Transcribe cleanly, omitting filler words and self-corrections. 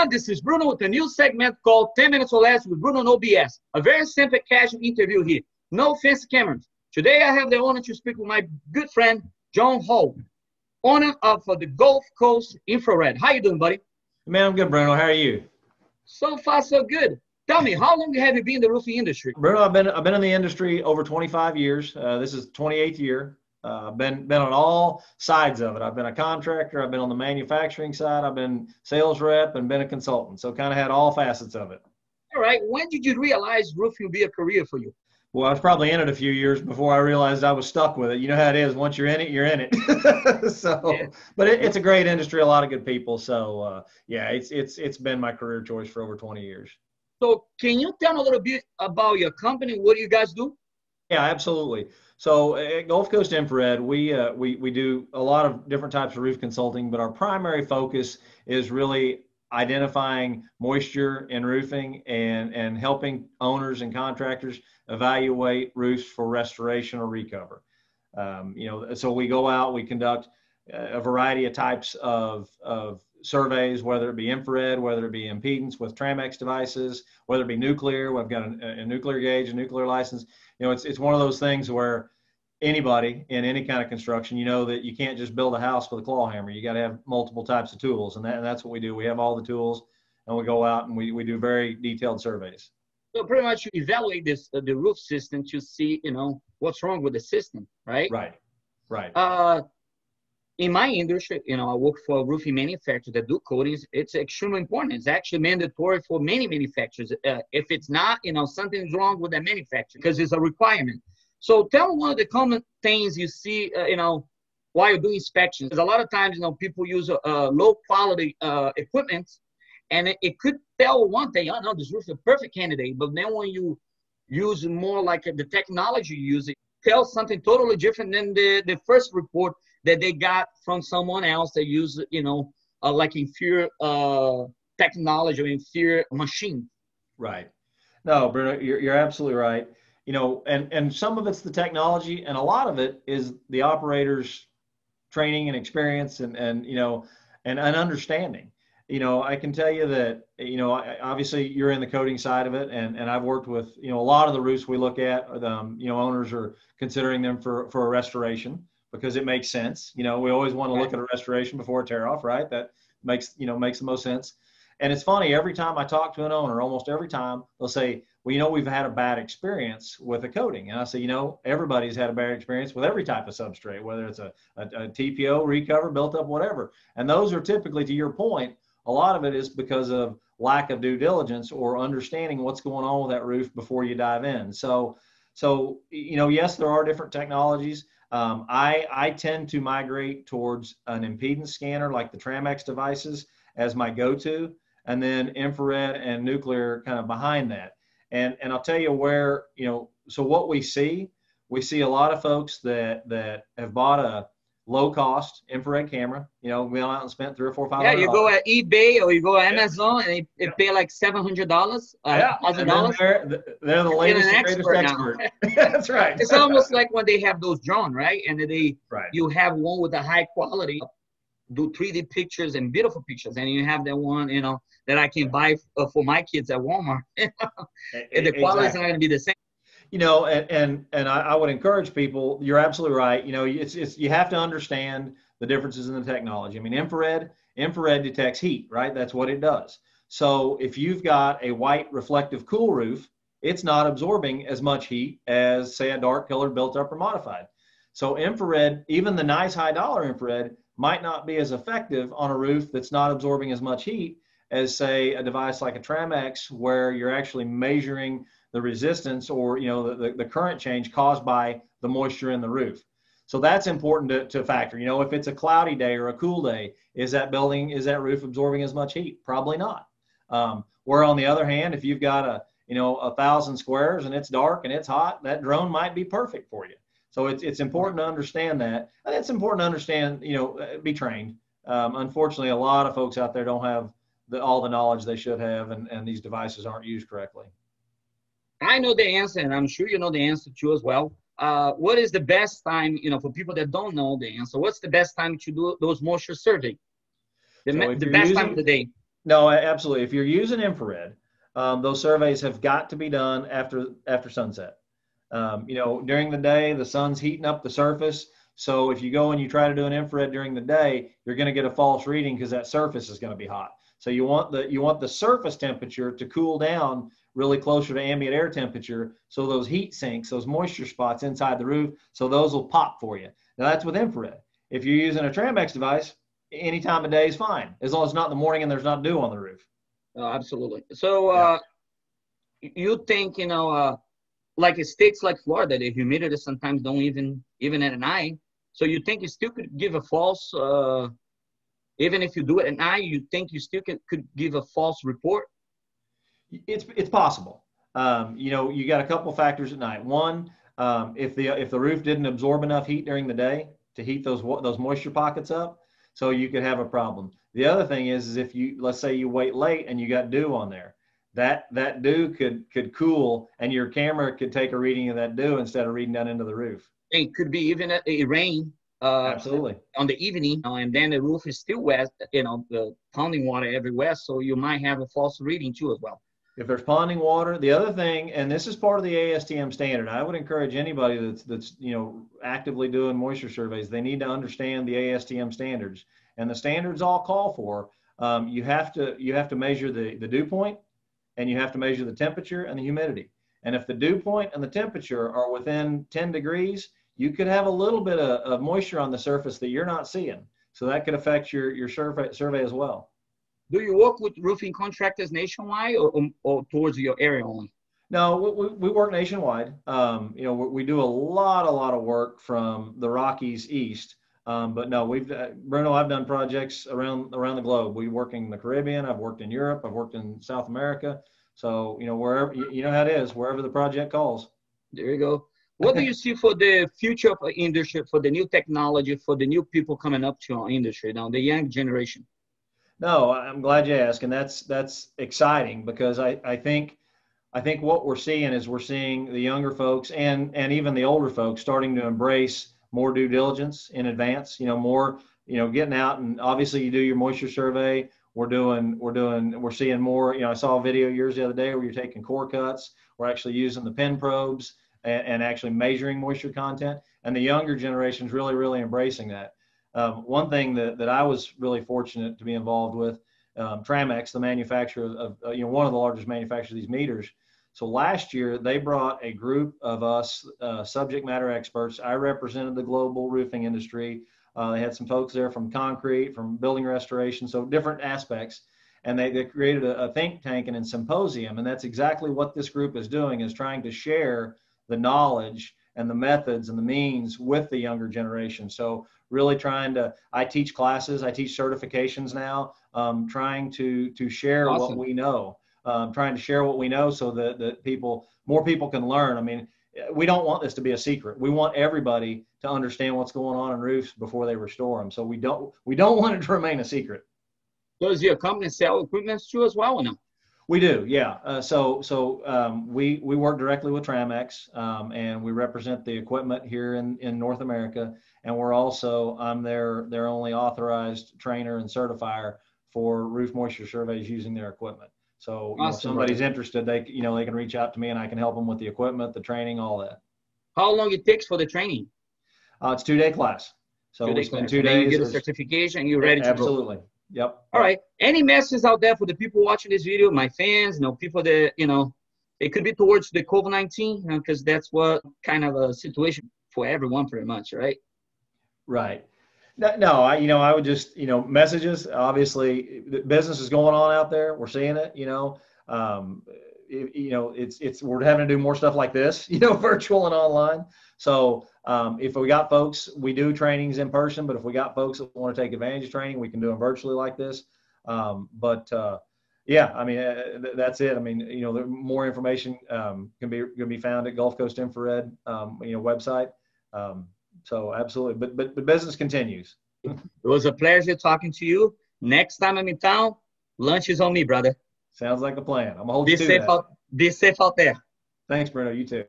everyone, this is Bruno with a new segment called 10 Minutes or Less with Bruno No BS. A very simple, casual interview here. No fancy cameras. Today I have the honor to speak with my good friend, John Hall, owner of the Gulf Coast Infrared. How you doing, buddy? Man, I'm good, Bruno. How are you? So far, so good. Tell me, how long have you been in the roofing industry? Bruno, I've been in the industry over 25 years. This is 28th year. Been on all sides of it. I've been a contractor. I've been on the manufacturing side. I've been sales rep and been a consultant. So kind of had all facets of it. All right. When did you realize roofing would be a career for you? Well, I was probably in it a few years before I realized I was stuck with it. You know how it is. Once you're in it, you're in it. So, yeah. But it's a great industry. A lot of good people. So yeah, it's been my career choice for over 20 years. So can you tell me a little bit about your company? What do you guys do? Yeah, absolutely. So at Gulf Coast Infrared, we do a lot of different types of roof consulting, but our primary focus is really identifying moisture in roofing and helping owners and contractors evaluate roofs for restoration or recover. So we go out, we conduct a variety of types of surveys, whether it be infrared, whether it be impedance with Tramex devices, whether it be nuclear. We've got a nuclear gauge, a nuclear license. It's one of those things where anybody in any kind of construction, that you can't just build a house with a claw hammer. You got to have multiple types of tools, and that's what we do. We have all the tools, and we go out and we do very detailed surveys. So pretty much you evaluate the roof system to see, what's wrong with the system, right? Right. In my industry, I work for a roofing manufacturer that do coatings. It's extremely important. It's actually mandatory for many manufacturers. If it's not, something's wrong with that manufacturer because it's a requirement. So tell me one of the common things you see, while you're doing inspections. Because a lot of times, people use low quality equipment, and it could tell one thing, oh no, this roof is a perfect candidate. But then when you use more like the technology you use, it tells something totally different than the first report that they got from someone else that used, like inferior technology or inferior machine. Right. No, Bruno, you're absolutely right. And some of it's the technology, and a lot of it is the operator's training and experience and understanding. I can tell you that, obviously you're in the coating side of it, and I've worked with, a lot of the roofs we look at, owners are considering them for a restoration because it makes sense. We always want to look at a restoration before a tear off, right? That makes the most sense. And it's funny, every time I talk to an owner, almost every time they'll say, well, we've had a bad experience with a coating. And I say, everybody's had a bad experience with every type of substrate, whether it's a TPO, recover, built up, whatever. And those are typically, to your point, a lot of it is because of lack of due diligence or understanding what's going on with that roof before you dive in. So yes, there are different technologies. I tend to migrate towards an impedance scanner like the Tramex devices as my go-to, and then infrared and nuclear kind of behind that. And I'll tell you where, so what we see a lot of folks that have bought a low cost infrared camera, went out and spent $300 or $400, $500. Yeah, you go at eBay or you go at Amazon and they pay like $700, $1,000. They're the latest and greatest expert. That's right. It's almost like when they have those drones, right? And you have one with a high quality, do 3D pictures and beautiful pictures, and you have that one, that I can buy for my kids at Walmart. And the quality is not going to be the same. And I would encourage people. You're absolutely right. It's you have to understand the differences in the technology. I mean, infrared detects heat, right? That's what it does. So if you've got a white reflective cool roof, it's not absorbing as much heat as, say, a dark colored built up or modified. So infrared, even the nice high dollar infrared, might not be as effective on a roof that's not absorbing as much heat as, say, a device like a Tramex, where you're actually measuring the resistance or the current change caused by the moisture in the roof. So that's important to factor. If it's a cloudy day or a cool day, is that roof absorbing as much heat? Probably not. Where on the other hand, if you've got 1,000 squares and it's dark and it's hot, that drone might be perfect for you. So it's important to understand that. And it's important to understand, be trained. Unfortunately, a lot of folks out there don't have all the knowledge they should have, and these devices aren't used correctly. I know the answer, and I'm sure you know the answer too as well. What is the best time, for people that don't know the answer, what's the best time to do those moisture survey? The best time of the day? No, absolutely. If you're using infrared, those surveys have got to be done after sunset. During the day, the sun's heating up the surface. So if you go and you try to do an infrared during the day, you're going to get a false reading because that surface is going to be hot. So you want the surface temperature to cool down really closer to ambient air temperature. So those heat sinks, those moisture spots inside the roof, so those will pop for you. Now that's with infrared. If you're using a Tramex device, any time of day is fine, as long as it's not in the morning and there's not dew on the roof. Absolutely. So Yeah. you think, like states like Florida, the humidity sometimes don't even at night. So you think you still could give a false, even if you do it at night, you think you still could give a false report? It's possible. You got a couple factors at night. One, if the roof didn't absorb enough heat during the day to heat those moisture pockets up, so you could have a problem. The other thing is if let's say you wait late and you got dew on there, that dew could cool and your camera could take a reading of that dew instead of reading down into the roof. It could be even a rain Absolutely. on the evening, and then the roof is still wet, the pounding water everywhere, so you might have a false reading too as well. If there's ponding water, the other thing, and this is part of the ASTM standard, I would encourage anybody that's actively doing moisture surveys, they need to understand the ASTM standards. And the standards all call for you have to measure the dew point, and you have to measure the temperature and the humidity. And if the dew point and the temperature are within 10 degrees, you could have a little bit of moisture on the surface that you're not seeing. So that could affect your survey as well. Do you work with roofing contractors nationwide or towards your area only? No, we work nationwide. We do a lot of work from the Rockies east. But no, Bruno, I've done projects around the globe. We work in the Caribbean. I've worked in Europe. I've worked in South America. So, wherever, how it is, wherever the project calls. There you go. What do you see for the future of our industry, for the new technology, for the new people coming up to our industry now, the young generation? No, I'm glad you asked, and that's exciting because I think what we're seeing is we're seeing the younger folks and even the older folks starting to embrace more due diligence in advance. More getting out, and obviously you do your moisture survey. We're seeing more. I saw a video yours the other day where you're taking core cuts. We're actually using the pen probes and actually measuring moisture content, and the younger generation is really embracing that. One thing that I was really fortunate to be involved with, Tramex, the manufacturer of, one of the largest manufacturers of these meters. So last year they brought a group of us subject matter experts. I represented the global roofing industry. They had some folks there from concrete, from building restoration, so different aspects. And they created a think tank and a symposium. And that's exactly what this group is doing, is trying to share the knowledge and the methods and the means with the younger generation. So really I teach classes, I teach certifications now, trying to share Awesome. what we know, trying to share what we know so that more people can learn. I mean, we don't want this to be a secret. We want everybody to understand what's going on in roofs before they restore them. So we don't want it to remain a secret. Does your company sell equipment too as well or no? We do, yeah. We work directly with Tramex, and we represent the equipment here in North America. And I'm their only authorized trainer and certifier for roof moisture surveys using their equipment. So Awesome, if somebody's interested, they can reach out to me and I can help them with the equipment, the training, all that. How long it takes for the training? It's a 2-day class. So we spend 2 days. Then you get a certification and you're ready to go. Absolutely. Yep. All right. Any messages out there for the people watching this video, my fans, people that, it could be towards the COVID-19, because that's what kind of a situation for everyone pretty much, right? Right. No, I would just, messages, obviously the business is going on out there. We're seeing it, we're having to do more stuff like this, virtual and online. So if we got folks, we do trainings in person, but if we got folks that want to take advantage of training, we can do them virtually like this. Yeah, I mean, that's it. I mean, more information can be found at Gulf Coast Infrared, website. So absolutely, but business continues. It was a pleasure talking to you. Next time I'm in town, lunch is on me, brother. Sounds like a plan. I'm gonna hold you to that. Be safe out there. Thanks, Bruno. You too.